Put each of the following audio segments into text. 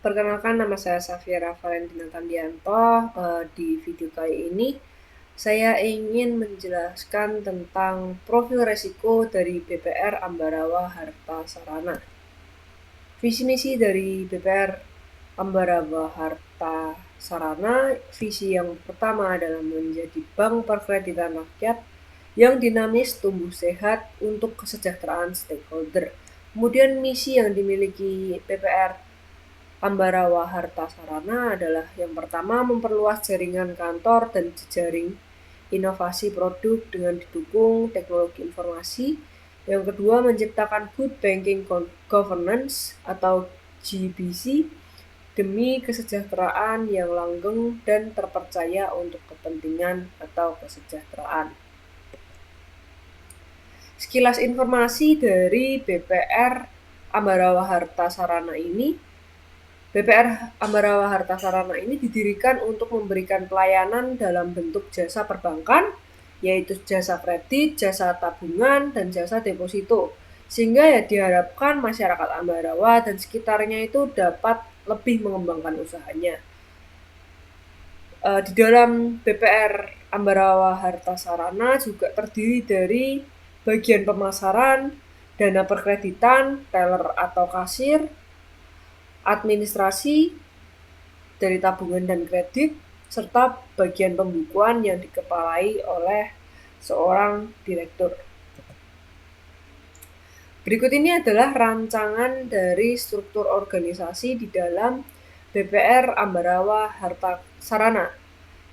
Perkenalkan, nama saya Safira Valentina Tandianto. Di video kali ini saya ingin menjelaskan tentang profil resiko dari BPR Ambarawa Harta Sarana. Visi misi dari BPR Ambarawa Harta Sarana, visi yang pertama adalah menjadi bank perkreditan rakyat yang dinamis, tumbuh sehat untuk kesejahteraan stakeholder. Kemudian misi yang dimiliki BPR Ambarawa Harta Sarana adalah yang pertama, memperluas jaringan kantor dan jejaring inovasi produk dengan didukung teknologi informasi. Yang kedua, menciptakan good banking governance atau GBC demi kesejahteraan yang langgeng dan terpercaya untuk kepentingan atau kesejahteraan. Sekilas informasi dari BPR Ambarawa Harta Sarana ini. BPR Ambarawa Harta Sarana ini didirikan untuk memberikan pelayanan dalam bentuk jasa perbankan, yaitu jasa kredit, jasa tabungan, dan jasa deposito. Sehingga diharapkan masyarakat Ambarawa dan sekitarnya itu dapat lebih mengembangkan usahanya. Di dalam BPR Ambarawa Harta Sarana juga terdiri dari bagian pemasaran, dana perkreditan, teller atau kasir, administrasi dari tabungan dan kredit, serta bagian pembukuan yang dikepalai oleh seorang direktur. Berikut ini adalah rancangan dari struktur organisasi di dalam BPR Ambarawa Harta Sarana.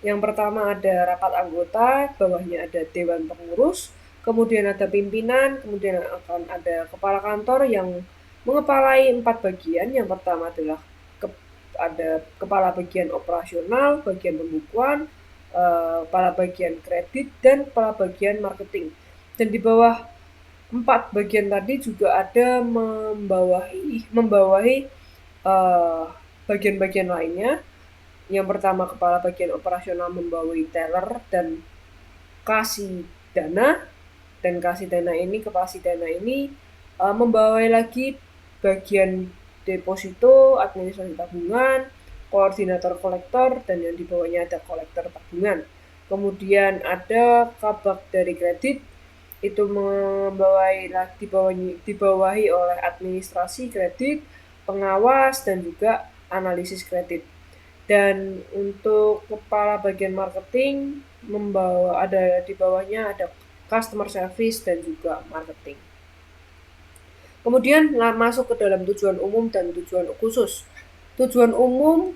Yang pertama ada rapat anggota, bawahnya ada dewan pengurus, kemudian ada pimpinan, kemudian akan ada kepala kantor yang mengepalai 4 bagian. Yang pertama adalah ada kepala bagian operasional, bagian pembukuan, kepala bagian kredit, dan kepala bagian marketing. Dan di bawah 4 bagian tadi juga ada membawahi bagian-bagian lainnya. Yang pertama, kepala bagian operasional membawahi teller dan kasih dana, dan kasih dana ini, membawahi lagi bagian deposito, administrasi tabungan, koordinator kolektor, dan yang di bawahnya ada kolektor tabungan. Kemudian ada kabak dari kredit, itu dibawahi oleh administrasi kredit, pengawas, dan juga analisis kredit. Dan untuk kepala bagian marketing di bawahnya ada customer service dan juga marketing. Kemudian masuk ke dalam tujuan umum dan tujuan khusus. Tujuan umum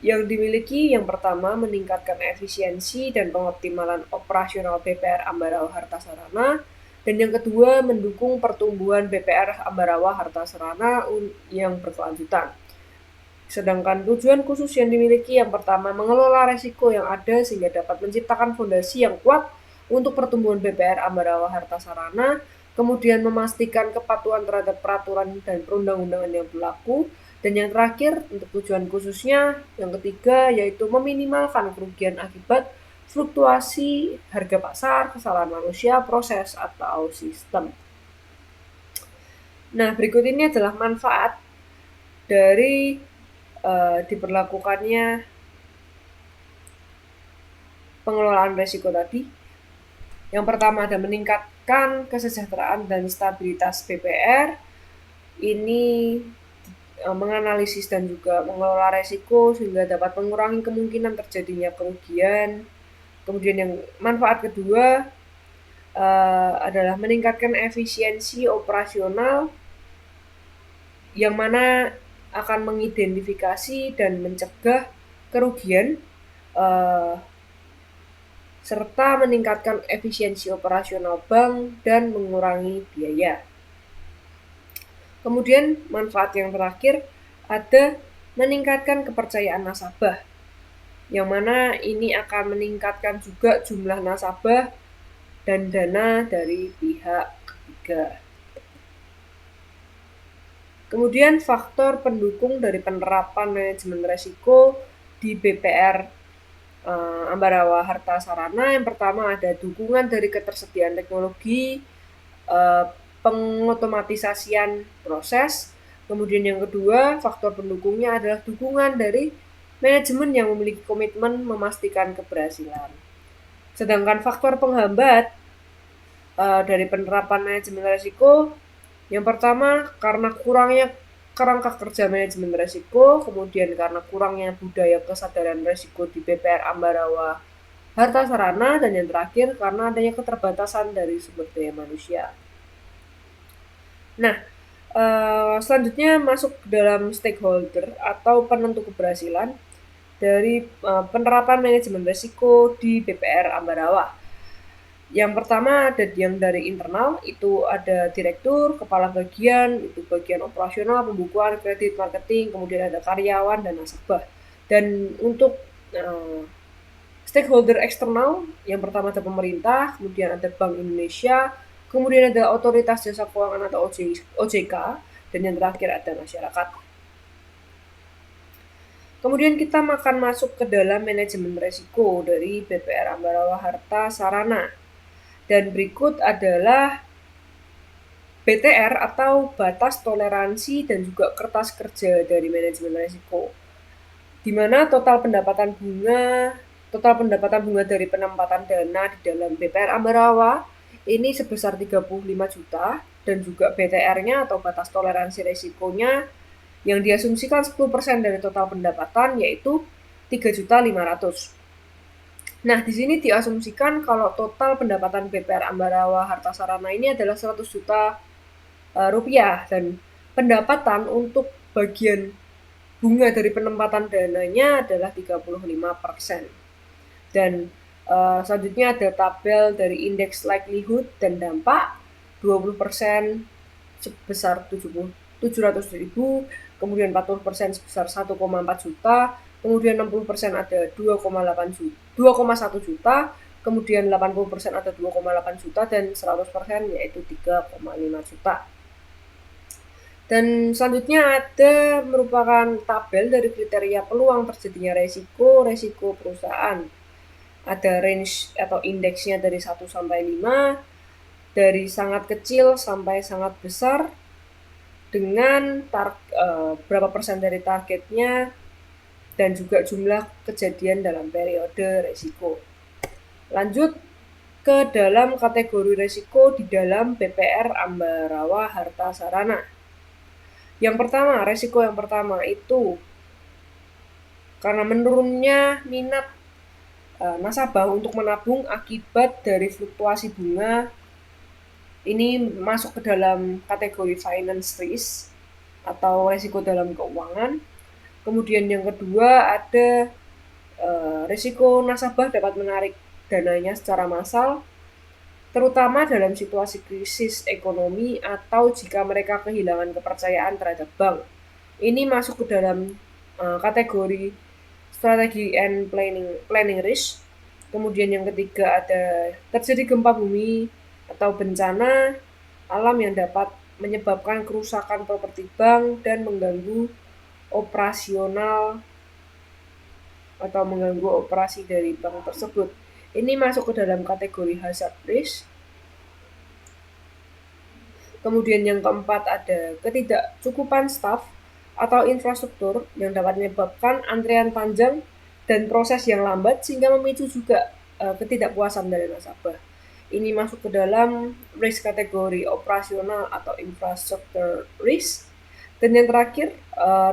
yang dimiliki yang pertama, meningkatkan efisiensi dan pengoptimalan operasional BPR Ambarawa Harta Sarana, dan yang kedua, mendukung pertumbuhan BPR Ambarawa Harta Sarana yang berkelanjutan. Sedangkan tujuan khusus yang dimiliki yang pertama, mengelola resiko yang ada sehingga dapat menciptakan fondasi yang kuat untuk pertumbuhan BPR Ambarawa Harta Sarana, kemudian memastikan kepatuhan terhadap peraturan dan perundang-undangan yang berlaku, dan yang terakhir untuk tujuan khususnya yang ketiga yaitu meminimalkan kerugian akibat fluktuasi harga pasar, kesalahan manusia, proses, atau sistem. Nah, berikut ini adalah manfaat dari diberlakukannya pengelolaan risiko tadi. Yang pertama ada meningkatkan kesejahteraan dan stabilitas BPR. Ini menganalisis dan juga mengelola risiko sehingga dapat mengurangi kemungkinan terjadinya kerugian. Kemudian yang manfaat kedua adalah meningkatkan efisiensi operasional, yang mana akan mengidentifikasi dan mencegah kerugian serta meningkatkan efisiensi operasional bank dan mengurangi biaya. Kemudian manfaat yang terakhir ada meningkatkan kepercayaan nasabah, yang mana ini akan meningkatkan juga jumlah nasabah dan dana dari pihak ketiga. Kemudian faktor pendukung dari penerapan manajemen risiko di BPR Ambarawa Harta Sarana. Yang pertama ada dukungan dari ketersediaan teknologi, pengotomatisasian proses, Kemudian yang kedua, faktor pendukungnya adalah dukungan dari manajemen yang memiliki komitmen memastikan keberhasilan. Sedangkan faktor penghambat dari penerapan manajemen risiko, yang pertama karena kurangnya kerangka kerja manajemen risiko, kemudian karena kurangnya budaya kesadaran risiko di BPR Ambarawa Harta Sarana, dan yang terakhir karena adanya keterbatasan dari sumber daya manusia. Nah, selanjutnya masuk ke dalam stakeholder atau penentu keberhasilan dari penerapan manajemen risiko di BPR Ambarawa. Yang pertama ada yang dari internal, itu ada direktur, kepala bagian, itu bagian operasional, pembukuan, kredit, marketing, kemudian ada karyawan dan nasabah. Dan untuk stakeholder eksternal, yang pertama ada pemerintah, kemudian ada Bank Indonesia, kemudian ada Otoritas Jasa Keuangan atau OJK, dan yang terakhir ada masyarakat. Kemudian kita akan masuk ke dalam manajemen risiko dari BPR Ambarawa Harta Sarana. Dan berikut adalah BTR atau batas toleransi dan juga kertas kerja dari manajemen risiko, di mana total pendapatan bunga dari penempatan dana di dalam BPR Ambarawa ini sebesar 35 juta, dan juga BTR-nya atau batas toleransi risikonya yang diasumsikan 10% dari total pendapatan, yaitu 3.500.000. Nah, di sini diasumsikan kalau total pendapatan BPR Ambarawa Harta Sarana ini adalah 100 juta rupiah, dan pendapatan untuk bagian bunga dari penempatan dananya adalah 35%. Dan selanjutnya ada tabel dari indeks likelihood dan dampak, 20% sebesar 700.000, kemudian 40% sebesar 1,4 juta, kemudian 60% ada 2,1 juta, kemudian 80% ada 2,8 juta, dan 100% yaitu 3,5 juta. Dan selanjutnya ada merupakan tabel dari kriteria peluang terjadinya resiko perusahaan. Ada range atau indeksnya dari 1 sampai 5, dari sangat kecil sampai sangat besar, dengan berapa persen dari targetnya, dan juga jumlah kejadian dalam periode resiko. Lanjut ke dalam kategori resiko di dalam BPR Ambarawa Harta Sarana. Resiko yang pertama itu karena menurunnya minat nasabah untuk menabung akibat dari fluktuasi bunga. Ini masuk ke dalam kategori finance risk atau resiko dalam keuangan. Kemudian yang kedua ada risiko nasabah dapat menarik dananya secara massal, terutama dalam situasi krisis ekonomi atau jika mereka kehilangan kepercayaan terhadap bank. Ini masuk ke dalam kategori strategi and planning risk. Kemudian yang ketiga ada terjadi gempa bumi atau bencana alam yang dapat menyebabkan kerusakan properti bank dan mengganggu operasi dari bank tersebut. Ini masuk ke dalam kategori hazard risk. Kemudian yang keempat ada ketidakcukupan staf atau infrastruktur yang dapat menyebabkan antrian panjang dan proses yang lambat sehingga memicu juga ketidakpuasan dari nasabah. Ini masuk ke dalam risk kategori operasional atau infrastructure risk. Dan yang terakhir,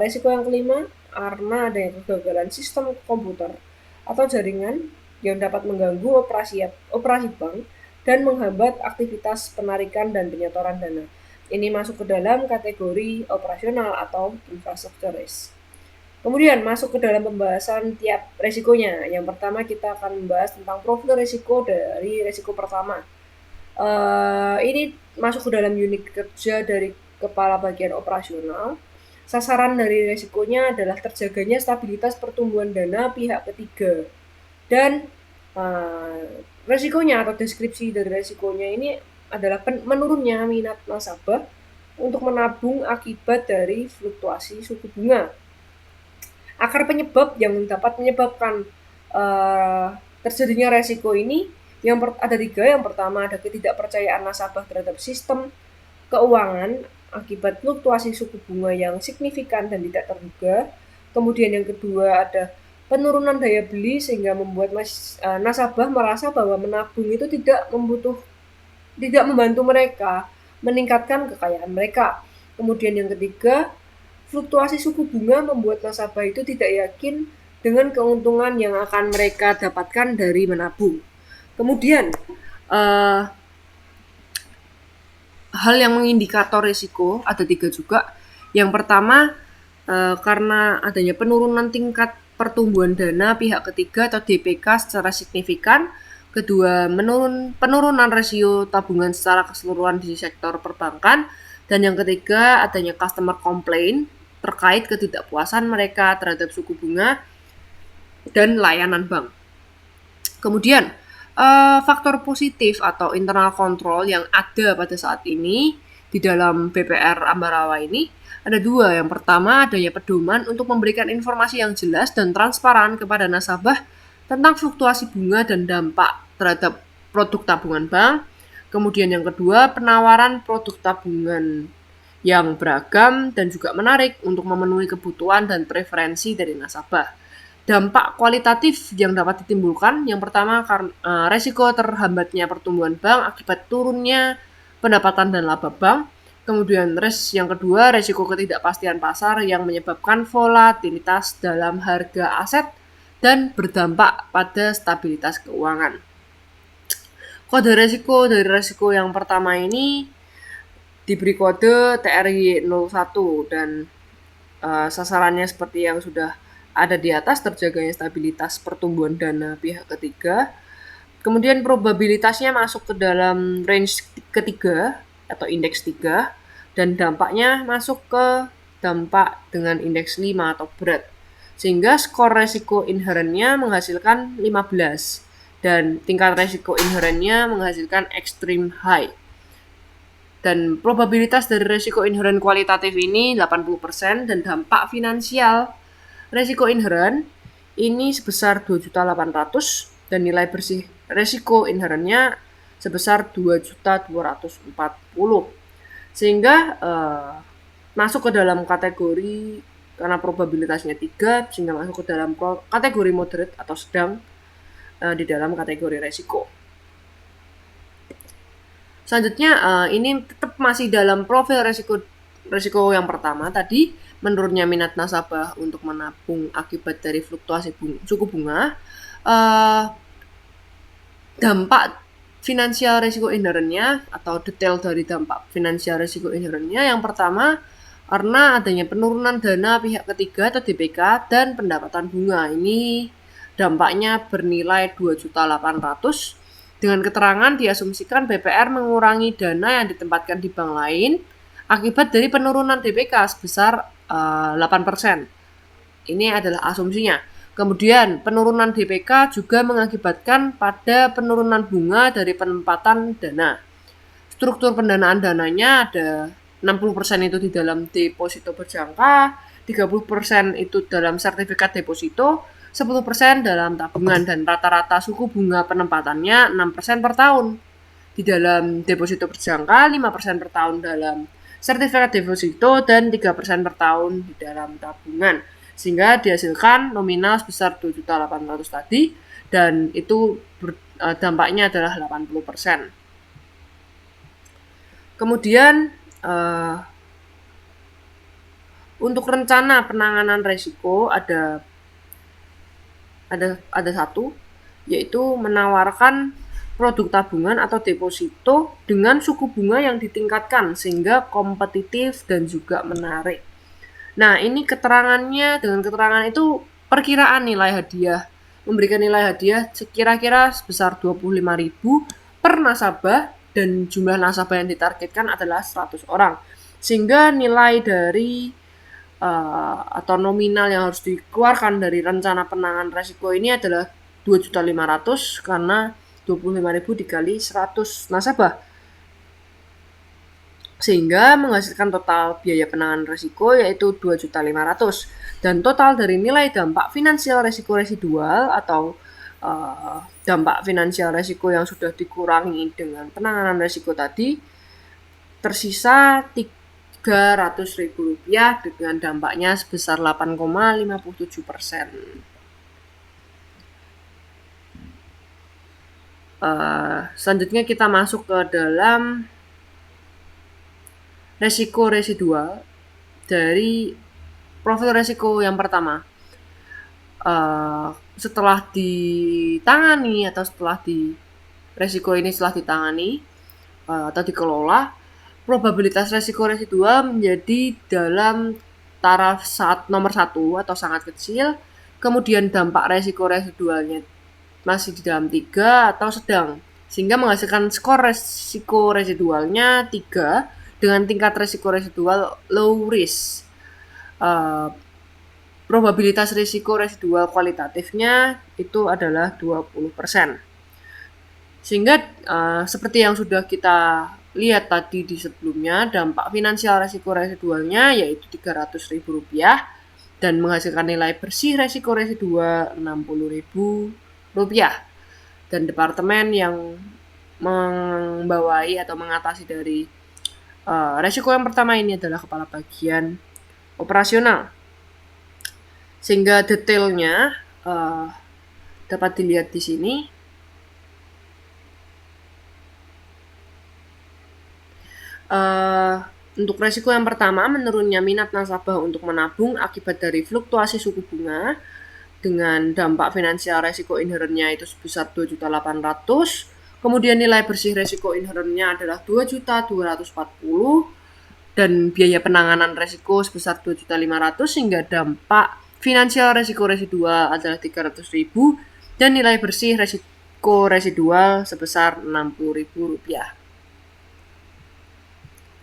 risiko yang kelima, karena adanya kegagalan sistem komputer atau jaringan yang dapat mengganggu operasi bank dan menghambat aktivitas penarikan dan penyetoran dana. Ini masuk ke dalam kategori operasional atau infrastructure risk. Kemudian masuk ke dalam pembahasan tiap resikonya. Yang pertama kita akan membahas tentang profil resiko dari resiko pertama. Ini masuk ke dalam unit kerja dari kepala bagian operasional. Sasaran dari resikonya adalah terjaganya stabilitas pertumbuhan dana pihak ketiga. Dan resikonya atau deskripsi dari resikonya ini adalah menurunnya minat nasabah untuk menabung akibat dari fluktuasi suku bunga. Akar penyebab yang dapat menyebabkan terjadinya resiko ini ada 3. Yang pertama ada ketidakpercayaan nasabah terhadap sistem keuangan akibat fluktuasi suku bunga yang signifikan dan tidak terduga. Kemudian yang kedua ada penurunan daya beli sehingga membuat nasabah merasa bahwa menabung itu tidak membantu mereka meningkatkan kekayaan mereka. Kemudian yang ketiga, fluktuasi suku bunga membuat nasabah itu tidak yakin dengan keuntungan yang akan mereka dapatkan dari menabung. Kemudian hal yang mengindikator risiko ada 3 juga. Yang pertama, karena adanya penurunan tingkat pertumbuhan dana pihak ketiga atau DPK secara signifikan. Kedua, penurunan rasio tabungan secara keseluruhan di sektor perbankan. Dan yang ketiga, adanya customer complaint terkait ketidakpuasan mereka terhadap suku bunga dan layanan bank. Kemudian, faktor positif atau internal control yang ada pada saat ini di dalam BPR Ambarawa ini ada 2. Yang pertama, adanya pedoman untuk memberikan informasi yang jelas dan transparan kepada nasabah tentang fluktuasi bunga dan dampak terhadap produk tabungan bank. Kemudian yang kedua, penawaran produk tabungan yang beragam dan juga menarik untuk memenuhi kebutuhan dan preferensi dari nasabah. Dampak kualitatif yang dapat ditimbulkan, yang pertama resiko terhambatnya pertumbuhan bank akibat turunnya pendapatan dan laba bank. Kemudian yang kedua, resiko ketidakpastian pasar yang menyebabkan volatilitas dalam harga aset dan berdampak pada stabilitas keuangan. Kode resiko dari resiko yang pertama ini diberi kode TRY 01 dan sasarannya seperti yang sudah ada di atas, terjaganya stabilitas pertumbuhan dana pihak ketiga. Kemudian probabilitasnya masuk ke dalam range ketiga atau indeks 3 dan dampaknya masuk ke dampak dengan indeks 5 atau berat. Sehingga skor resiko inherennya menghasilkan 15 dan tingkat resiko inherennya menghasilkan extreme high. Dan probabilitas dari resiko inheren kualitatif ini 80% dan dampak finansial resiko inheren ini sebesar 2.800.000 dan nilai bersih resiko inherennya sebesar 2.240.000. Sehingga masuk ke dalam kategori, karena probabilitasnya 3, sehingga masuk ke dalam kategori moderate atau sedang di dalam kategori resiko. Selanjutnya ini tetap masih dalam profil resiko yang pertama tadi, menurunnya minat nasabah untuk menabung akibat dari fluktuasi suku bunga. Dampak finansial risiko inherennya atau detail dari dampak finansial risiko inherennya, yang pertama karena adanya penurunan dana pihak ketiga atau DPK dan pendapatan bunga. Ini dampaknya bernilai 2.800.000 dengan keterangan diasumsikan BPR mengurangi dana yang ditempatkan di bank lain akibat dari penurunan DPK sebesar 8%. Ini adalah asumsinya. Kemudian penurunan DPK juga mengakibatkan pada penurunan bunga dari penempatan dana. Struktur pendanaan dananya ada 60% itu di dalam deposito berjangka, 30% itu dalam sertifikat deposito, 10% dalam tabungan, dan rata-rata suku bunga penempatannya 6% per tahun di dalam deposito berjangka, 5% per tahun dalam sertifikat deposito, dan 3% per tahun di dalam tabungan. Sehingga dihasilkan nominal sebesar 2.800.000 tadi, dan itu dampaknya adalah 80%. Kemudian untuk rencana penanganan risiko ada satu, yaitu menawarkan produk tabungan atau deposito dengan suku bunga yang ditingkatkan sehingga kompetitif dan juga menarik. Nah, ini keterangannya, dengan keterangan itu perkiraan nilai hadiah, memberikan nilai hadiah kira-kira sebesar 25.000 per nasabah dan jumlah nasabah yang ditargetkan adalah 100 orang. Sehingga nilai dari atau nominal yang harus dikeluarkan dari rencana penanganan risiko ini adalah 2.500.000 karena 25.000 dikali 100 nasabah. Sehingga menghasilkan total biaya penanganan risiko yaitu 2.500.000 dan total dari nilai dampak finansial risiko residual atau dampak finansial risiko yang sudah dikurangi dengan penanganan risiko tadi tersisa Rp300.000 dengan dampaknya sebesar 8,57%. Selanjutnya kita masuk ke dalam resiko residual dari profil resiko yang pertama. Setelah ditangani atau resiko ini setelah ditangani atau dikelola, probabilitas resiko residual menjadi dalam taraf nomor 1 atau sangat kecil, kemudian dampak resiko residualnya masih di dalam 3 atau sedang, sehingga menghasilkan skor resiko residualnya 3 dengan tingkat resiko residual low risk. Probabilitas risiko residual kualitatifnya itu adalah 20%. Sehingga seperti yang sudah kita lihat tadi di sebelumnya, dampak finansial risiko residualnya yaitu Rp300.000 dan menghasilkan nilai bersih risiko residual Rp60.000. Dan departemen yang membawai atau mengatasi dari risiko yang pertama ini adalah kepala bagian operasional. Sehingga detailnya dapat dilihat di sini. Untuk resiko yang pertama, menurunnya minat nasabah untuk menabung akibat dari fluktuasi suku bunga dengan dampak finansial resiko inherennya itu sebesar 2.800.000. Kemudian nilai bersih resiko inherennya adalah 2.240.000 dan biaya penanganan resiko sebesar 2.500.000 sehingga dampak finansial resiko residual adalah 300.000 dan nilai bersih resiko residual sebesar Rp60.000.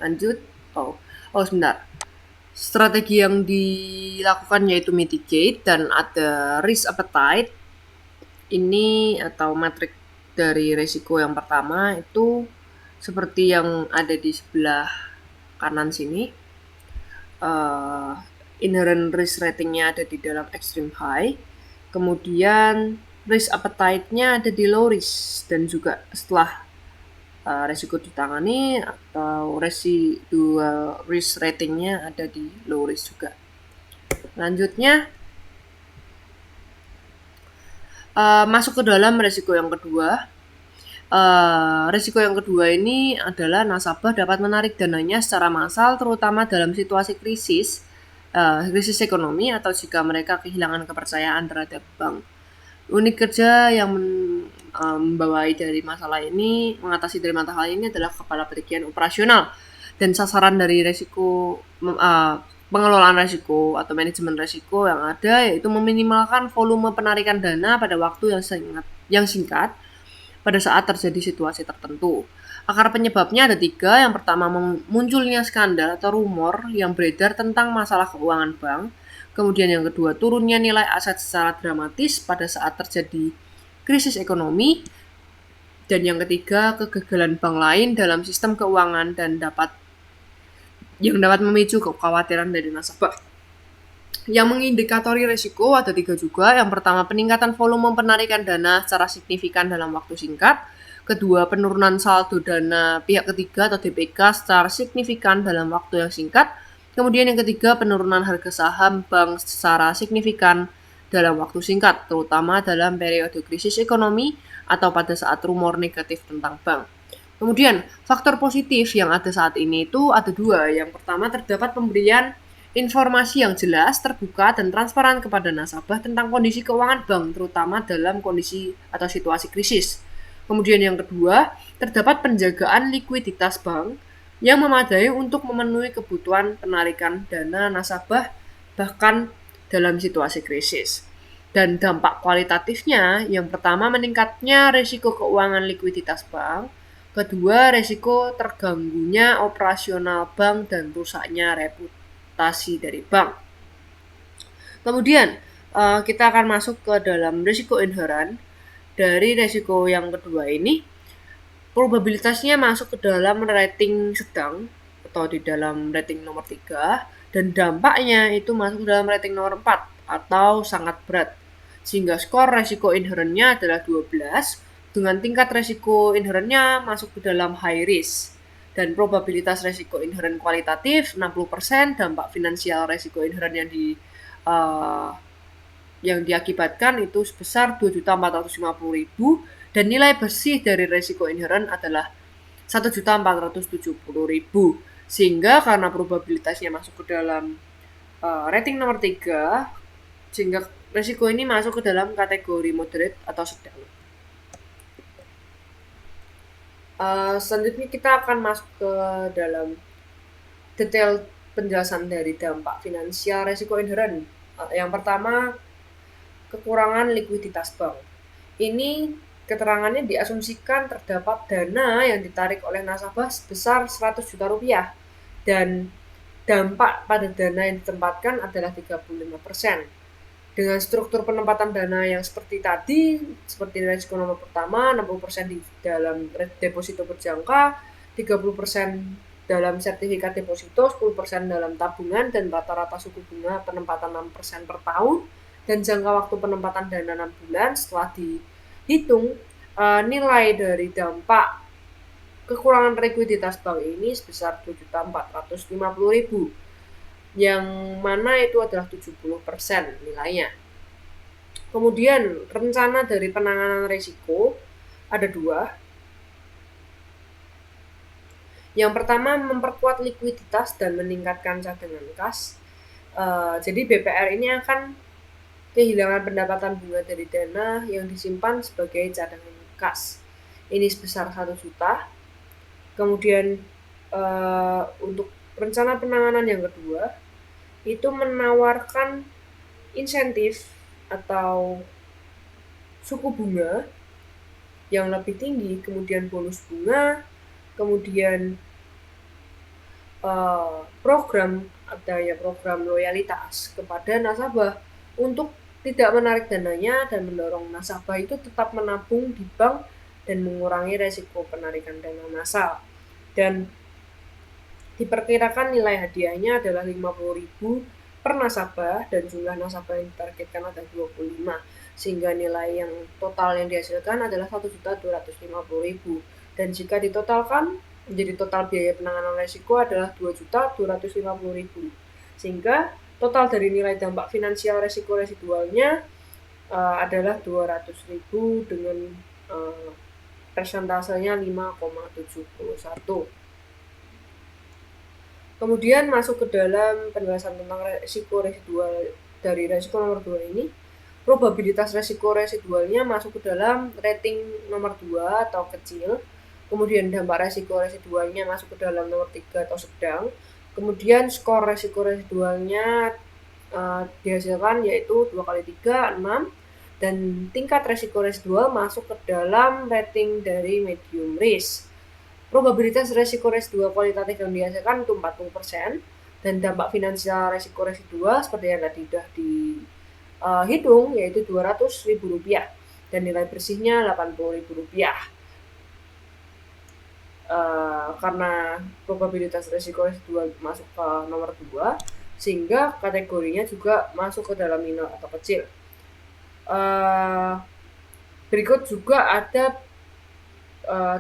Lanjut. Sebentar. Strategi yang dilakukan yaitu mitigate dan ada risk appetite. Ini atau metrik dari resiko yang pertama itu seperti yang ada di sebelah kanan sini. Inherent risk ratingnya ada di dalam extreme high. Kemudian risk appetite-nya ada di low risk dan juga setelah resiko ditangani atau residual risk ratingnya ada di low risk juga. Lanjutnya masuk ke dalam resiko yang kedua. Resiko yang kedua ini adalah nasabah dapat menarik dananya secara massal terutama dalam situasi krisis ekonomi atau jika mereka kehilangan kepercayaan terhadap bank. Unit kerja yang membawai dari masalah ini, mengatasi dari masalah ini adalah kepala bagian operasional dan sasaran dari resiko pengelolaan resiko atau manajemen resiko yang ada yaitu meminimalkan volume penarikan dana pada waktu yang singkat pada saat terjadi situasi tertentu. Akar penyebabnya ada 3. Yang pertama, munculnya skandal atau rumor yang beredar tentang masalah keuangan bank. Kemudian yang kedua, turunnya nilai aset secara dramatis pada saat terjadi krisis ekonomi. Dan yang ketiga, kegagalan bank lain dalam sistem keuangan dan yang dapat memicu kekhawatiran dari nasabah. Yang mengindikatori risiko ada 3 juga. Yang pertama, peningkatan volume penarikan dana secara signifikan dalam waktu singkat. Kedua, penurunan saldo dana pihak ketiga atau DPK secara signifikan dalam waktu yang singkat. Kemudian yang ketiga, penurunan harga saham bank secara signifikan dalam waktu singkat, terutama dalam periode krisis ekonomi atau pada saat rumor negatif tentang bank. Kemudian, faktor positif yang ada saat ini itu ada 2. Yang pertama, terdapat pemberian informasi yang jelas, terbuka, dan transparan kepada nasabah tentang kondisi keuangan bank, terutama dalam kondisi atau situasi krisis. Kemudian yang kedua, terdapat penjagaan likuiditas bank yang memadai untuk memenuhi kebutuhan penarikan dana nasabah bahkan dalam situasi krisis. Dan dampak kualitatifnya, yang pertama meningkatnya risiko keuangan likuiditas bank, kedua risiko terganggunya operasional bank dan rusaknya reputasi dari bank. Kemudian kita akan masuk ke dalam risiko inherent. Dari resiko yang kedua ini, probabilitasnya masuk ke dalam rating sedang atau di dalam rating nomor 3 dan dampaknya itu masuk ke dalam rating nomor 4 atau sangat berat. Sehingga skor resiko inherentnya adalah 12 dengan tingkat resiko inherentnya masuk ke dalam high risk. Dan probabilitas resiko inheren kualitatif 60%, dampak finansial resiko inheren yang diakibatkan itu sebesar 2.450.000 dan nilai bersih dari resiko inheren adalah 1.470.000. Sehingga karena probabilitasnya masuk ke dalam rating nomor 3, sehingga resiko ini masuk ke dalam kategori moderate atau sedang. Selanjutnya kita akan masuk ke dalam detail penjelasan dari dampak finansial resiko inheren. Yang pertama, kekurangan likuiditas bank. Ini keterangannya diasumsikan terdapat dana yang ditarik oleh nasabah sebesar 100 juta rupiah dan dampak pada dana yang ditempatkan adalah 35%. Dengan struktur penempatan dana yang seperti tadi, seperti resiko nomor pertama, 60% di dalam deposito berjangka, 30% dalam sertifikat deposito, 10% dalam tabungan, dan rata-rata suku bunga penempatan 6% per tahun, dan jangka waktu penempatan dana 6 bulan. Setelah dihitung, nilai dari dampak kekurangan likuiditas bank ini sebesar 7.450.000, yang mana itu adalah 70% nilainya. Kemudian rencana dari penanganan risiko ada 2. Yang pertama, memperkuat likuiditas dan meningkatkan cadangan kas. Jadi BPR ini akan kehilangan pendapatan bunga dari dana yang disimpan sebagai cadangan kas. Ini sebesar 1 juta. Kemudian untuk rencana penanganan yang kedua, itu menawarkan insentif atau suku bunga yang lebih tinggi, kemudian bonus bunga, kemudian program loyalitas kepada nasabah untuk tidak menarik dananya dan mendorong nasabah itu tetap menabung di bank dan mengurangi resiko penarikan dana massal. Dan diperkirakan nilai hadiahnya adalah 50.000 per nasabah dan jumlah nasabah yang ditargetkan ada 25, sehingga nilai yang total yang dihasilkan adalah 1.250.000. Dan jika ditotalkan menjadi total biaya penanganan risiko adalah 2.250.000, sehingga total dari nilai dampak finansial resiko residualnya adalah 200.000 dengan persentasenya 5,71. Kemudian masuk ke dalam penjelasan tentang resiko residual dari resiko nomor 2 ini. Probabilitas resiko residualnya masuk ke dalam rating nomor 2 atau kecil. Kemudian dampak resiko residualnya masuk ke dalam nomor 3 atau sedang. Kemudian skor resiko residualnya dihasilkan yaitu 2 kali 3, 6. Dan tingkat resiko residual masuk ke dalam rating dari medium risk. Probabilitas resiko residual kualitatif yang dihasilkan itu 40%, dan dampak finansial resiko residual seperti yang tadi sudah dihitung yaitu Rp200.000 dan nilai bersihnya Rp80.000. Karena probabilitas resiko residual masuk ke nomor 2, sehingga kategorinya juga masuk ke dalam minor atau kecil. Berikut juga ada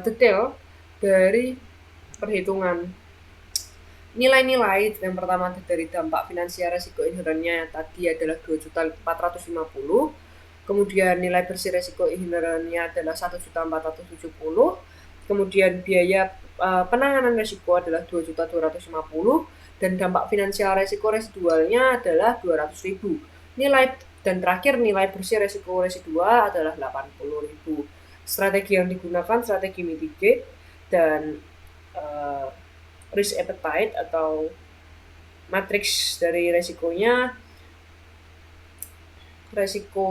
detail dari perhitungan nilai-nilai. Yang pertama dari dampak finansial resiko inherennya tadi adalah 2.450.000, kemudian nilai bersih resiko inherennya adalah 1.470.000, kemudian biaya penanganan resiko adalah 2.250.000, dan dampak finansial resiko residualnya adalah 200.000. Dan terakhir nilai bersih resiko residual adalah 80.000. Strategi yang digunakan strategi mitigate dan risk appetite atau matriks dari resikonya. Resiko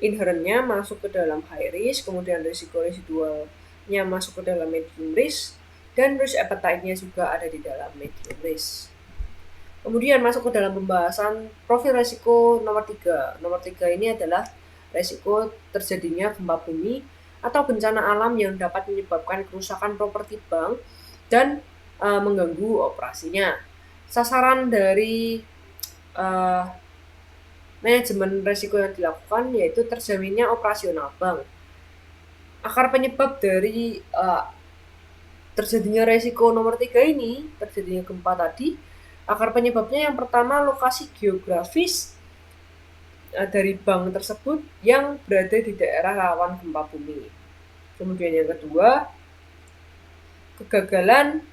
inherennya masuk ke dalam high risk, kemudian risiko residualnya masuk ke dalam medium risk, dan risk appetite-nya juga ada di dalam medium risk. Kemudian masuk ke dalam pembahasan profil resiko nomor 3. Nomor 3 ini adalah resiko terjadinya gempa bumi atau bencana alam yang dapat menyebabkan kerusakan properti bank dan mengganggu operasinya. Sasaran dari manajemen resiko yang dilakukan yaitu terjaminnya operasional bank. Akar penyebab dari terjadinya resiko nomor 3 ini, terjadinya gempa tadi, akar penyebabnya yang pertama lokasi geografis dari bank tersebut yang berada di daerah rawan gempa bumi. Kemudian yang kedua, kegagalan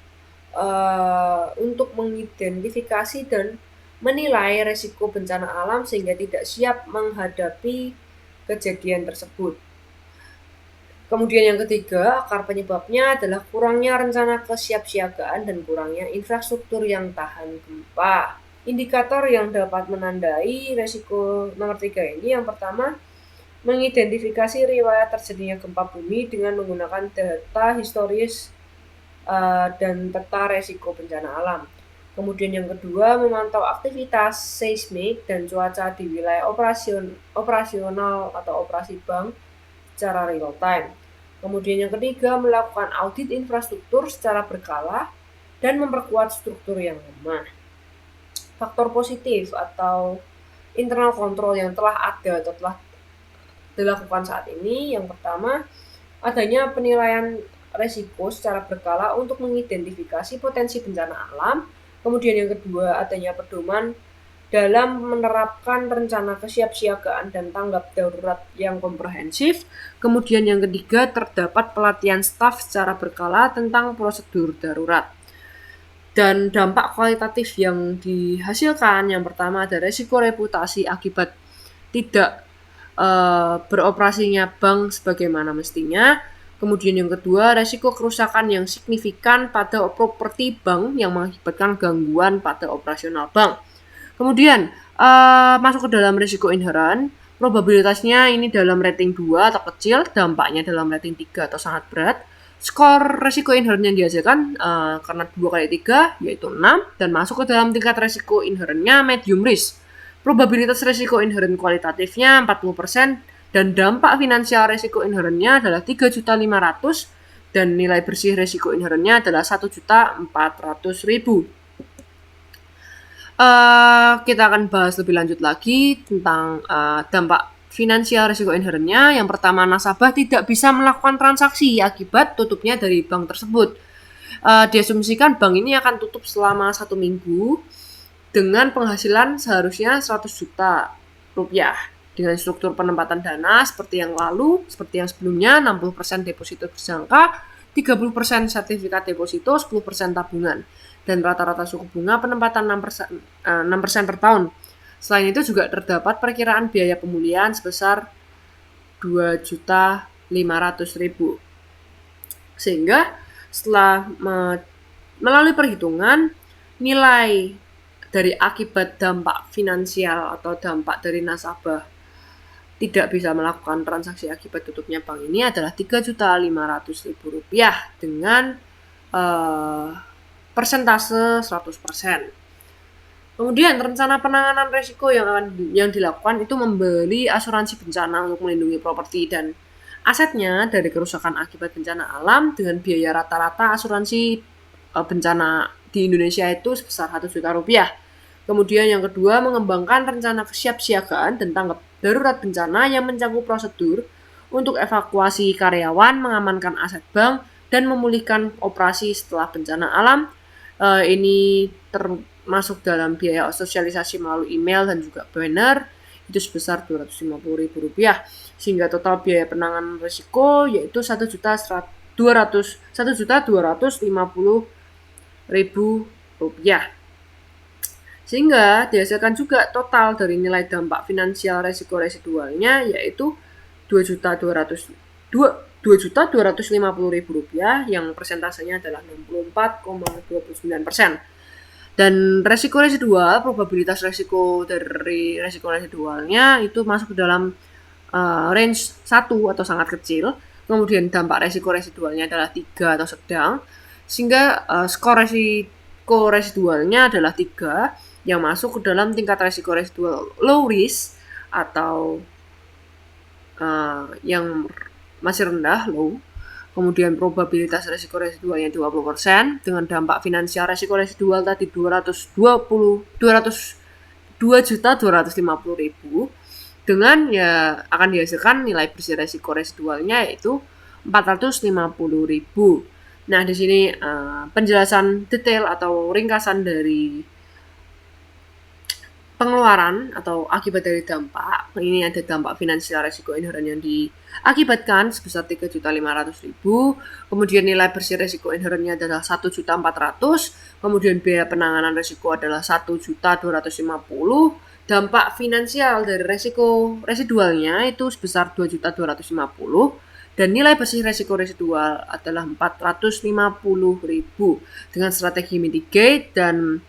untuk mengidentifikasi dan menilai resiko bencana alam sehingga tidak siap menghadapi kejadian tersebut. Kemudian yang ketiga, akar penyebabnya adalah kurangnya rencana kesiapsiagaan dan kurangnya infrastruktur yang tahan gempa. Indikator yang dapat menandai resiko nomor 3 ini, yang pertama, mengidentifikasi riwayat terjadinya gempa bumi dengan menggunakan data historis dan peta resiko bencana alam. Kemudian yang kedua, memantau aktivitas seismik dan cuaca di wilayah operasional atau operasi bank secara real time. Kemudian yang ketiga, melakukan audit infrastruktur secara berkala dan memperkuat struktur yang lemah. Faktor positif atau internal control yang telah ada atau telah dilakukan saat ini, yang pertama, adanya penilaian resiko secara berkala untuk mengidentifikasi potensi bencana alam. Kemudian yang kedua, adanya pedoman dalam menerapkan rencana kesiapsiagaan dan tanggap darurat yang komprehensif. Kemudian yang ketiga, terdapat pelatihan staf secara berkala tentang prosedur darurat. Dan dampak kualitatif yang dihasilkan, yang pertama ada resiko reputasi akibat tidak beroperasinya bank sebagaimana mestinya. Kemudian yang kedua, resiko kerusakan yang signifikan pada properti bank yang mengakibatkan gangguan pada operasional bank. Kemudian masuk ke dalam risiko inherent, probabilitasnya ini dalam rating 2 atau kecil, dampaknya dalam rating 3 atau sangat berat. Skor risiko inherent yang dihasilkan karena 2 kali 3 yaitu 6 dan masuk ke dalam tingkat risiko inherentnya medium risk. Probabilitas risiko inherent kualitatifnya 40% dan dampak finansial risiko inherentnya adalah 3.500.000 dan nilai bersih risiko inherentnya adalah 1.400.000. Kita akan bahas lebih lanjut lagi tentang dampak finansial risiko inherentnya. Yang pertama, nasabah tidak bisa melakukan transaksi akibat tutupnya dari bank tersebut. Diasumsikan bank ini akan tutup selama 1 minggu dengan penghasilan seharusnya 100 juta rupiah dengan struktur penempatan dana seperti yang lalu, seperti yang sebelumnya, 60% deposito berjangka, 30% sertifikat deposito, 10% tabungan, dan rata-rata suku bunga penempatan 6% per tahun. Selain itu juga terdapat perkiraan biaya pemulihan sebesar 2.500.000. Sehingga setelah melalui perhitungan, nilai dari akibat dampak finansial atau dampak dari nasabah tidak bisa melakukan transaksi akibat tutupnya bank ini adalah 3.500.000 rupiah dengan persentase 100%. Kemudian rencana penanganan risiko yang dilakukan itu membeli asuransi bencana untuk melindungi properti dan asetnya dari kerusakan akibat bencana alam dengan biaya rata-rata asuransi bencana di Indonesia itu sebesar 1 juta rupiah. Kemudian yang kedua, mengembangkan rencana kesiapsiagaan dan tanggap darurat bencana yang mencakup prosedur untuk evakuasi karyawan, mengamankan aset bank, dan memulihkan operasi setelah bencana alam. Ini termasuk dalam biaya sosialisasi melalui email dan juga banner, itu sebesar 250.000 rupiah. Sehingga total biaya penanganan risiko yaitu 1.250.000 rupiah. Sehingga dihasilkan juga total dari nilai dampak finansial resiko residualnya yaitu 2.250.000 rupiah yang persentasenya adalah 64,29%. Dan resiko residual, probabilitas resiko dari resiko residualnya itu masuk ke dalam range 1 atau sangat kecil. Kemudian dampak resiko residualnya adalah 3 atau sedang. Sehingga skor resiko residualnya adalah 3 yang masuk ke dalam tingkat resiko residual low risk atau yang masih rendah, low. Kemudian probabilitas resiko residualnya 20% dengan dampak finansial resiko residual tadi 2.250.000 dengan ya akan dihasilkan nilai bersih resiko residualnya yaitu 450.000. Nah, di sini penjelasan detail atau ringkasan dari pengeluaran atau akibat dari dampak. Ini ada dampak finansial resiko inheren yang diakibatkan sebesar 3.500.000. Kemudian nilai bersih resiko inherennya adalah 1.400.000. Kemudian biaya penanganan resiko adalah 1.250.000. Dampak finansial dari resiko residualnya itu sebesar 2.250.000. Dan nilai bersih resiko residual adalah 450.000 dengan strategi mitigate dan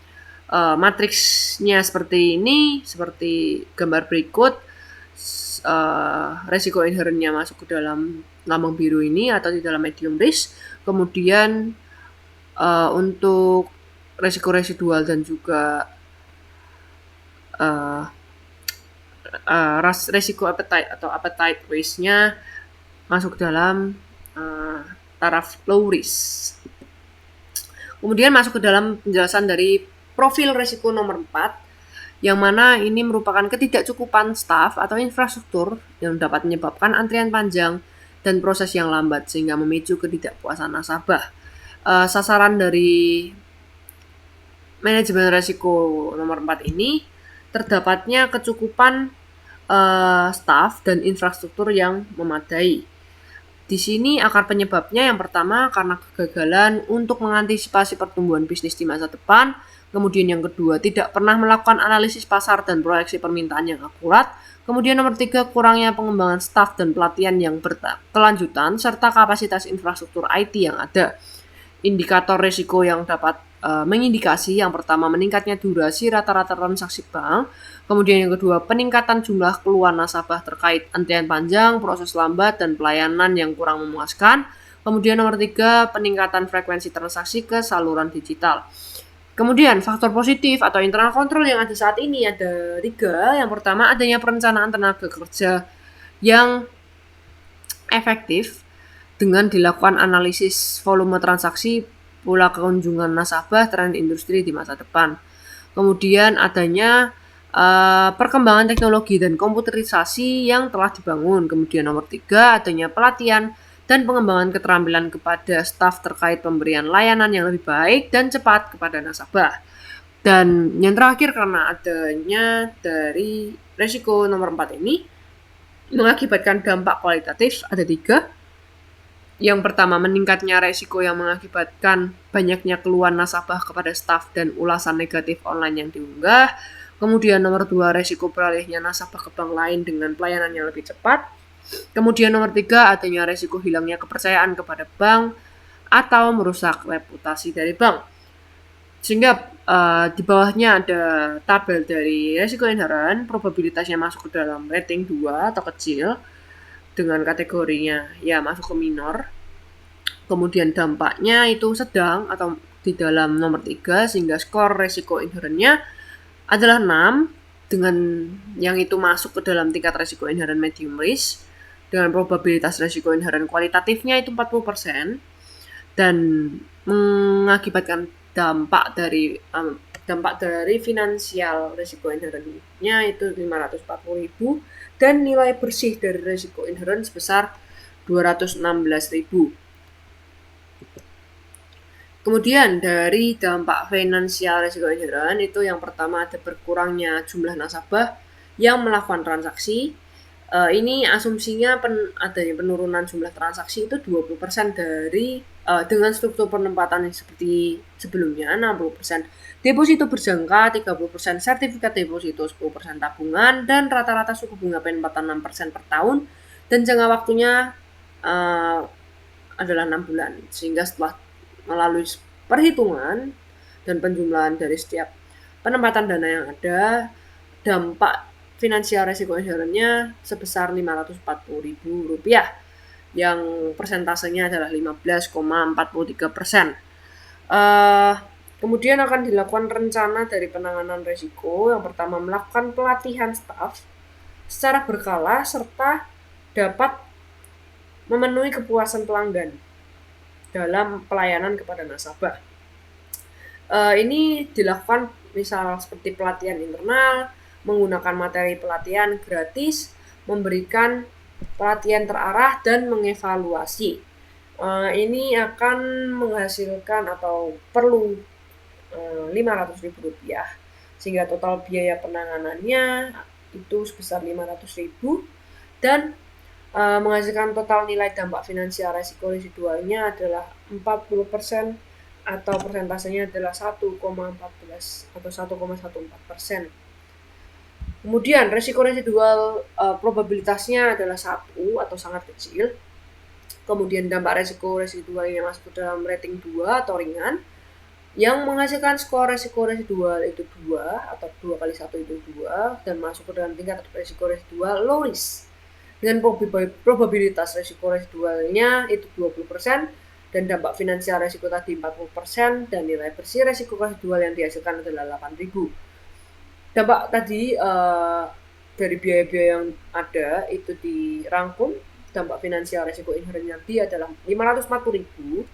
matriksnya seperti ini, seperti gambar berikut. Resiko inherennya masuk ke dalam lambang biru ini atau di dalam medium risk. Kemudian untuk resiko residual dan juga resiko appetite atau appetite risk-nya masuk dalam taraf low risk. Kemudian masuk ke dalam penjelasan dari profil resiko nomor 4, yang mana ini merupakan ketidakcukupan staf atau infrastruktur yang dapat menyebabkan antrian panjang dan proses yang lambat sehingga memicu ketidakpuasan nasabah. Sasaran dari manajemen resiko nomor 4 ini terdapatnya kecukupan staf dan infrastruktur yang memadai. Di sini akar penyebabnya yang pertama karena kegagalan untuk mengantisipasi pertumbuhan bisnis di masa depan. Kemudian yang kedua, tidak pernah melakukan analisis pasar dan proyeksi permintaan yang akurat. Kemudian nomor 3, kurangnya pengembangan staf dan pelatihan yang berkelanjutan serta kapasitas infrastruktur IT yang ada. Indikator risiko yang dapat mengindikasi yang pertama meningkatnya durasi rata-rata transaksi bank, kemudian yang kedua peningkatan jumlah keluhan nasabah terkait antrian panjang, proses lambat, dan pelayanan yang kurang memuaskan. Kemudian nomor 3, peningkatan frekuensi transaksi ke saluran digital. Kemudian faktor positif atau internal control yang ada saat ini ada 3. Yang pertama, adanya perencanaan tenaga kerja yang efektif dengan dilakukan analisis volume transaksi, pola kunjungan nasabah, tren industri di masa depan. Kemudian adanya perkembangan teknologi dan komputerisasi yang telah dibangun. Kemudian nomor 3, adanya pelatihan dan pengembangan keterampilan kepada staf terkait pemberian layanan yang lebih baik dan cepat kepada nasabah. Dan yang terakhir, karena adanya dari resiko nomor 4 ini mengakibatkan dampak kualitatif ada 3. Yang pertama, meningkatnya resiko yang mengakibatkan banyaknya keluhan nasabah kepada staf dan ulasan negatif online yang diunggah. Kemudian nomor 2, resiko beralihnya nasabah ke bank lain dengan pelayanan yang lebih cepat. Kemudian nomor 3, adanya resiko hilangnya kepercayaan kepada bank atau merusak reputasi dari bank. Sehingga di bawahnya ada tabel dari resiko inheren, probabilitasnya masuk ke dalam rating 2 atau kecil, dengan kategorinya ya masuk ke minor. Kemudian dampaknya itu sedang atau di dalam nomor 3, sehingga skor resiko inherennya adalah 6, dengan yang itu masuk ke dalam tingkat resiko inheren medium risk, dengan probabilitas resiko inheren kualitatifnya itu 40%, dan mengakibatkan dampak dari finansial resiko inherennya itu 540.000, dan nilai bersih dari resiko inheren sebesar 216.000. Kemudian dari dampak finansial resiko inheren itu yang pertama ada berkurangnya jumlah nasabah yang melakukan transaksi. Ini asumsinya adanya penurunan jumlah transaksi itu 20% dari dengan struktur penempatan yang seperti sebelumnya 60%. Deposito berjangka 30%, sertifikat deposito 10%, tabungan, dan rata-rata suku bunga penempatan 6% per tahun, dan jangka waktunya adalah 6 bulan. Sehingga setelah melalui perhitungan dan penjumlahan dari setiap penempatan dana yang ada, dampak finansial resiko inherennya sebesar Rp540.000, yang persentasenya adalah 15,43%. Kemudian akan dilakukan rencana dari penanganan resiko. Yang pertama, melakukan pelatihan staf secara berkala serta dapat memenuhi kepuasan pelanggan dalam pelayanan kepada nasabah. Ini dilakukan misal seperti pelatihan internal, menggunakan materi pelatihan gratis, memberikan pelatihan terarah, dan mengevaluasi. Ini akan menghasilkan atau perlu Rp500.000, sehingga total biaya penanganannya itu sebesar Rp500.000 dan menghasilkan total nilai dampak finansial resiko residualnya adalah 40% atau persentasenya adalah 1,14 atau 1,14%. Kemudian resiko residual probabilitasnya adalah 1 atau sangat kecil. Kemudian dampak resiko residualnya masuk ke dalam rating 2 atau ringan, yang menghasilkan skor resiko residual itu 2 atau 2 kali 1 itu 2 dan masuk ke dalam tingkat resiko residual low risk dengan probabilitas resiko residualnya itu 20% dan dampak finansial resiko tadi 40% dan nilai bersih resiko residual yang dihasilkan adalah 8.000. Dampak tadi dari biaya-biaya yang ada itu dirangkum. Dampak finansial resiko inherennya adalah 540.000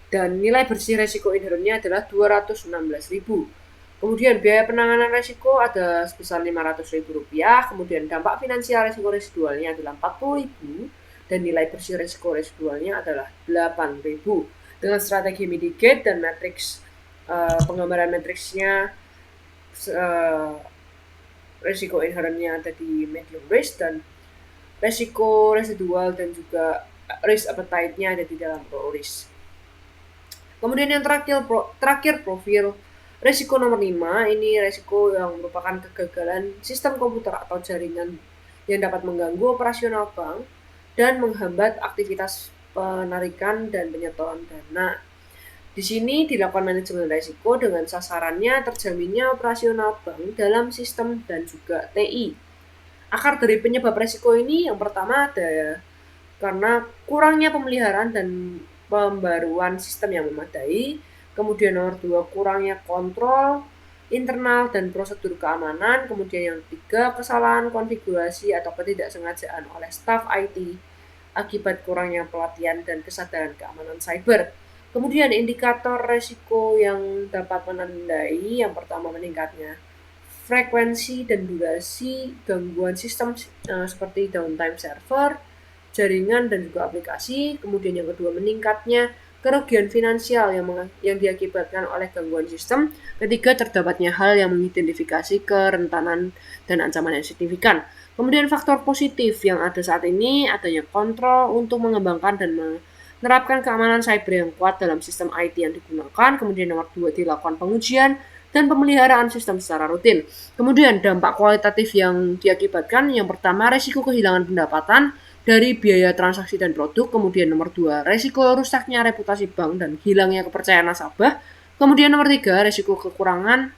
dan nilai bersih resiko inherennya adalah 216.000. Kemudian biaya penanganan resiko ada sebesar Rp500.000, kemudian dampak finansial resiko residualnya adalah 40.000 dan nilai bersih resiko residualnya adalah 8.000. Dengan strategi mitigate dan matriks penggambaran matriksnya resiko inherennya ada di medium risk dan resiko residual dan juga risk appetite-nya ada di dalam low risk. Kemudian yang terakhir profil resiko nomor 5, ini resiko yang merupakan kegagalan sistem komputer atau jaringan yang dapat mengganggu operasional bank dan menghambat aktivitas penarikan dan penyetoran dana. Di sini dilakukan manajemen resiko dengan sasarannya terjaminnya operasional bank dalam sistem dan juga TI. Akar dari penyebab resiko ini yang pertama ada karena kurangnya pemeliharaan dan pembaruan sistem yang memadai. Kemudian nomor 2, kurangnya kontrol internal dan prosedur keamanan. Kemudian yang 3, kesalahan konfigurasi atau ketidaksengajaan oleh staf IT akibat kurangnya pelatihan dan kesadaran keamanan cyber. Kemudian indikator resiko yang dapat menandai yang pertama meningkatnya frekuensi dan durasi gangguan sistem seperti downtime server, jaringan dan juga aplikasi. Kemudian yang kedua meningkatnya kerugian finansial yang diakibatkan oleh gangguan sistem. Ketiga, terdapatnya hal yang mengidentifikasi kerentanan dan ancaman yang signifikan. Kemudian faktor positif yang ada saat ini adanya kontrol untuk mengembangkan dan menerapkan keamanan cyber yang kuat dalam sistem IT yang digunakan. Kemudian nomor 2, dilakukan pengujian dan pemeliharaan sistem secara rutin. Kemudian dampak kualitatif yang diakibatkan yang pertama resiko kehilangan pendapatan dari biaya transaksi dan produk. Kemudian nomor 2, resiko rusaknya reputasi bank dan hilangnya kepercayaan nasabah. Kemudian nomor 3, resiko kekurangan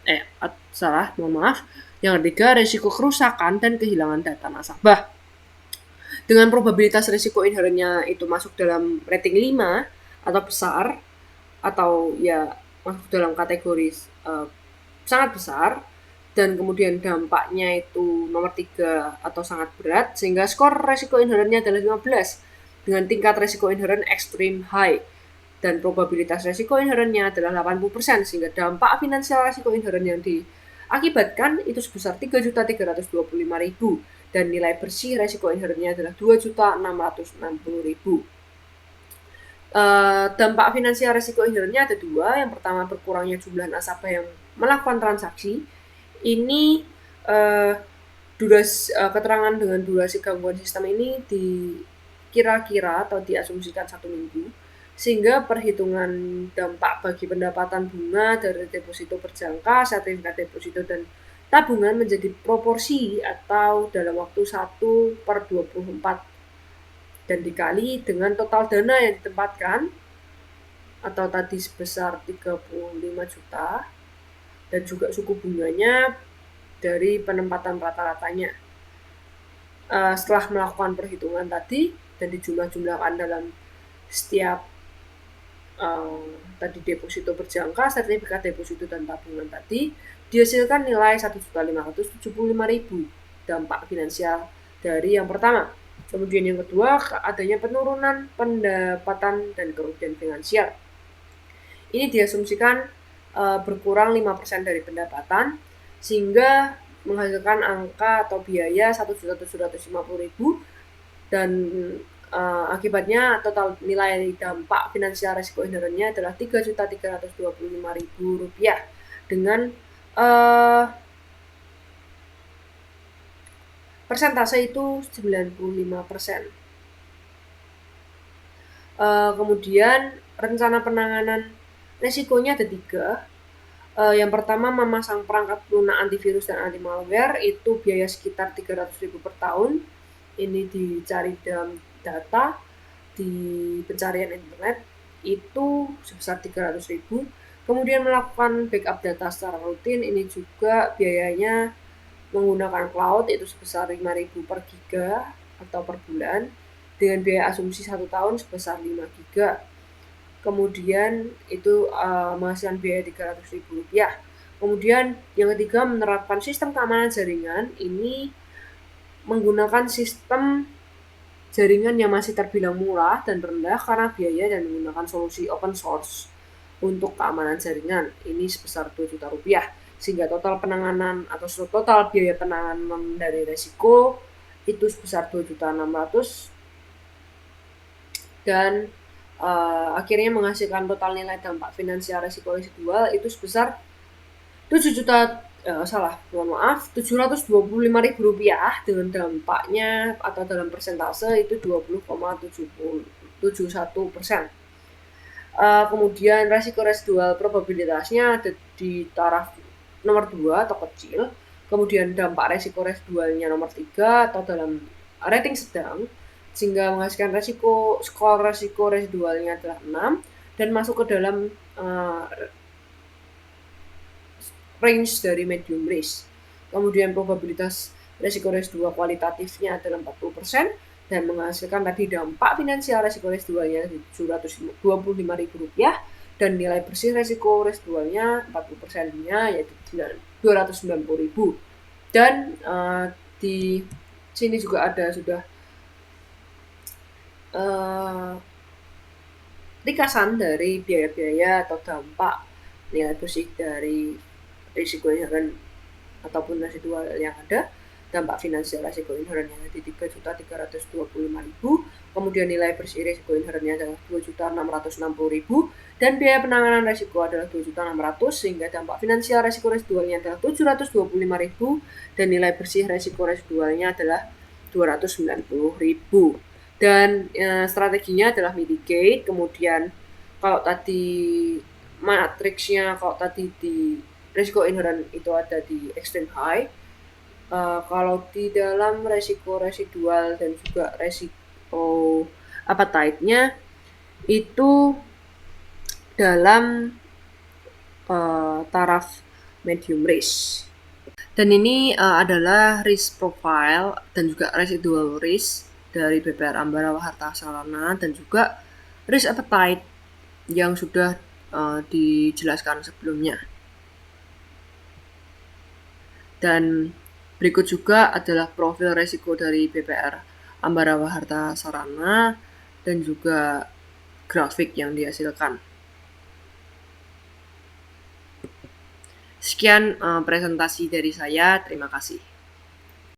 yang ketiga, resiko kerusakan dan kehilangan data nasabah. Dengan probabilitas resiko inherennya itu masuk dalam rating 5 atau besar atau ya masuk dalam kategori sangat besar dan kemudian dampaknya itu nomor 3 atau sangat berat sehingga skor resiko inherennya adalah 15 dengan tingkat resiko inheren extreme high dan probabilitas resiko inherennya adalah 80% sehingga dampak finansial resiko inheren yang diakibatkan itu sebesar 3.325.000 dan nilai bersih resiko inherennya adalah 2.660.000. Dampak finansial resiko inherennya ada 2. Yang pertama, berkurangnya jumlah nasabah yang melakukan transaksi. Ini keterangan dengan durasi gangguan sistem ini dikira-kira atau diasumsikan 1 minggu sehingga perhitungan dampak bagi pendapatan bunga dari deposito berjangka, sertifikat deposito dan tabungan menjadi proporsi atau dalam waktu 1/24 dan dikali dengan total dana yang ditempatkan atau tadi sebesar 35 juta dan juga suku bunganya dari penempatan rata-ratanya. Setelah melakukan perhitungan tadi dan dijumlah-jumlahkan dalam setiap tadi deposito berjangka, sertifikat deposito dan tabungan tadi dihasilkan nilai 1.575.000 dampak finansial dari yang pertama. Kemudian yang kedua, adanya penurunan pendapatan dan kerugian finansial. Ini diasumsikan berkurang 5% dari pendapatan sehingga menghasilkan angka atau biaya 1.750.000 dan Akibatnya total nilai dampak finansial resiko inherennya adalah Rp3.325.000 dengan persentase itu 95%. Kemudian rencana penanganan resikonya ada 3. Yang pertama, memasang perangkat lunak antivirus dan anti malware, itu biaya sekitar 300.000 per tahun. Ini dicari dalam data di pencarian internet itu sebesar 300.000. Kemudian melakukan backup data secara rutin, ini juga biayanya menggunakan cloud, itu sebesar 5.000 per giga atau per bulan, dengan biaya asumsi 1 tahun sebesar 5 giga. Kemudian itu menghasilkan biaya Rp300.000. Kemudian yang ketiga, menerapkan sistem keamanan jaringan. Ini menggunakan sistem jaringan yang masih terbilang murah dan rendah karena biaya dan menggunakan solusi open source untuk keamanan jaringan. Ini sebesar Rp2 juta, sehingga total penanganan atau total biaya penanganan dari resiko itu sebesar 2.600.000 dan akhirnya menghasilkan total nilai dampak finansial resiko residual itu sebesar Rp725.000 dengan dampaknya atau dalam persentase itu 20,71%. Kemudian resiko residual probabilitasnya ada di taraf nomor 2 atau kecil. Kemudian dampak resiko residualnya nomor 3 atau dalam rating sedang, sehingga menghasilkan skor resiko residualnya adalah 6 dan masuk ke dalam range dari medium risk. Kemudian probabilitas resiko residual kualitatifnya adalah 40% dan menghasilkan tadi dampak finansial resiko residualnya Rp725.000 dan nilai bersih resiko residualnya 40%-nya yaitu Rp290.000. Dan di sini juga ada sudah ringkasan dari biaya-biaya atau dampak nilai bersih dari risiko inheren ataupun residual yang ada. Dampak finansial resiko inherennya di Rp3.325.000, kemudian nilai bersih risiko inherennya adalah Rp2.660.000 dan biaya penanganan resiko adalah Rp2.600.000, sehingga dampak finansial resiko residualnya adalah Rp725.000 dan nilai bersih resiko residualnya adalah Rp290.000. Dan strateginya adalah mitigate. Kemudian kalau tadi matriksnya, kalau tadi di resiko inheren itu ada di extreme high, kalau di dalam resiko residual dan juga resiko appetite-nya itu dalam taraf medium risk. Dan ini adalah risk profile dan juga residual risk dari BPR Ambarawa Harta Sarana dan juga risk appetite yang sudah dijelaskan sebelumnya. Dan berikut juga adalah profil resiko dari BPR Ambarawa Harta Sarana dan juga grafik yang dihasilkan. Sekian presentasi dari saya, terima kasih.